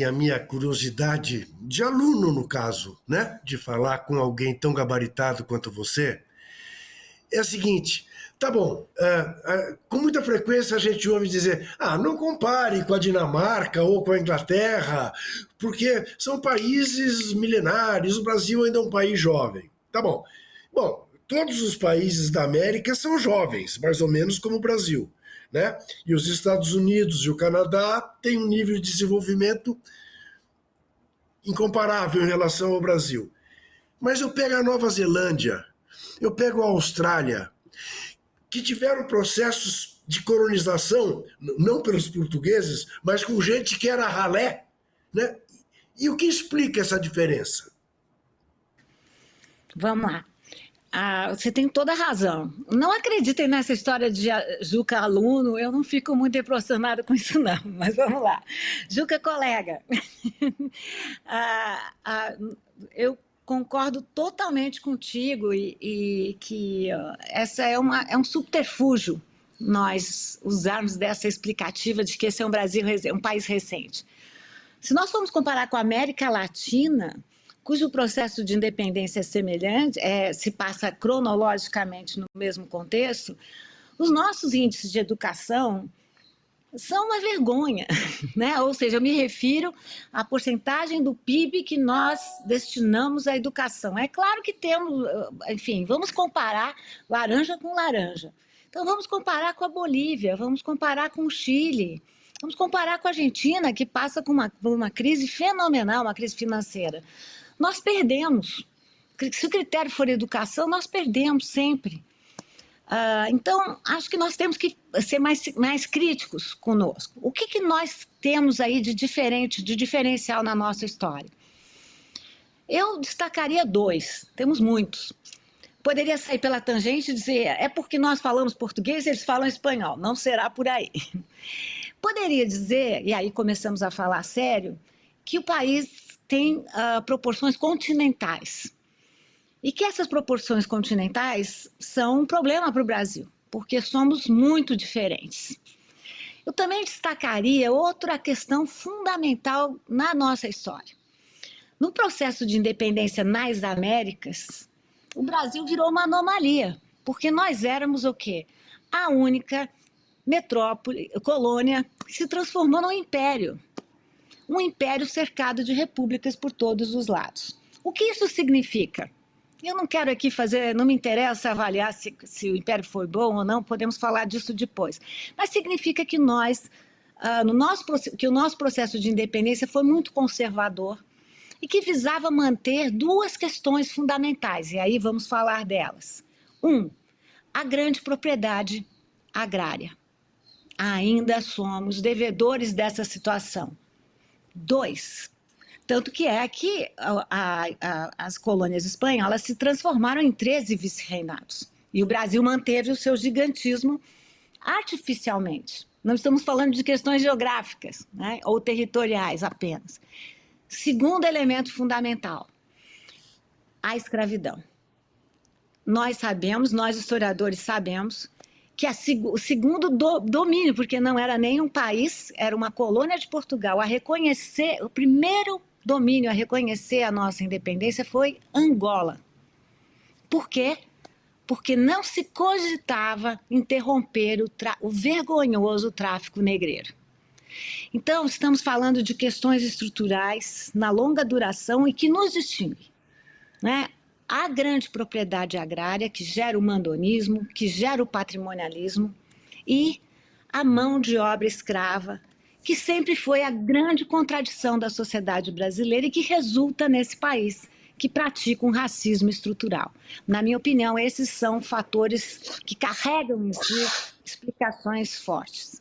a minha curiosidade de aluno, no caso, né, de falar com alguém tão gabaritado quanto você, é a seguinte: tá bom, com muita frequência a gente ouve dizer, não compare com a Dinamarca ou com a Inglaterra, porque são países milenários, o Brasil ainda é um país jovem. Tá bom. Bom, todos os países da América são jovens, mais ou menos como o Brasil, né? E os Estados Unidos e o Canadá têm um nível de desenvolvimento incomparável em relação ao Brasil. Mas eu pego a Nova Zelândia, eu pego a Austrália, que tiveram processos de colonização, não pelos portugueses, mas com gente que era ralé, né? E o que explica essa diferença? Vamos lá. Você tem toda a razão. Não acreditem nessa história de Juca aluno, eu não fico muito impressionada com isso não, mas vamos lá. Juca colega, eu concordo totalmente contigo e que essa é um subterfúgio nós usarmos dessa explicativa de que esse é um país recente. Se nós formos comparar com a América Latina, cujo processo de independência é semelhante, se passa cronologicamente no mesmo contexto, os nossos índices de educação são uma vergonha, né? Ou seja, eu me refiro à porcentagem do PIB que nós destinamos à educação. É claro que temos, enfim, vamos comparar laranja com laranja. Então vamos comparar com a Bolívia, vamos comparar com o Chile, vamos comparar com a Argentina, que passa por uma crise fenomenal, uma crise financeira. Nós perdemos. Se o critério for educação, nós perdemos sempre. Então, acho que nós temos que ser mais críticos conosco. O que nós temos aí de diferente, de diferencial na nossa história? Eu destacaria 2, temos muitos. Poderia sair pela tangente e dizer, é porque nós falamos português e eles falam espanhol, não será por aí. Poderia dizer, e aí começamos a falar sério, que o país tem proporções continentais. E que essas proporções continentais são um problema para o Brasil, porque somos muito diferentes. Eu também destacaria outra questão fundamental na nossa história. No processo de independência nas Américas, o Brasil virou uma anomalia, porque nós éramos o quê? A única metrópole, colônia, que se transformou num império. Um império cercado de repúblicas por todos os lados. O que isso significa? Eu não quero aqui não me interessa avaliar se o império foi bom ou não, podemos falar disso depois. Mas significa que que o nosso processo de independência foi muito conservador e que visava manter 2 questões fundamentais, e aí vamos falar delas. 1, a grande propriedade agrária. Ainda somos devedores dessa situação. 2, tanto que as colônias espanholas se transformaram em 13 vice-reinados. E o Brasil manteve o seu gigantismo artificialmente. Não estamos falando de questões geográficas, né, ou territoriais apenas. Segundo elemento fundamental, a escravidão. Nós historiadores sabemos, que o segundo domínio, porque não era nem um país, era uma colônia de Portugal, o primeiro domínio a reconhecer a nossa independência foi Angola. Por quê? Porque não se cogitava interromper o vergonhoso tráfico negreiro. Então, estamos falando de questões estruturais, na longa duração, e que nos distinguem, né? A grande propriedade agrária, que gera o mandonismo, que gera o patrimonialismo, e a mão de obra escrava, que sempre foi a grande contradição da sociedade brasileira e que resulta nesse país que pratica um racismo estrutural. Na minha opinião, esses são fatores que carregam em si explicações fortes.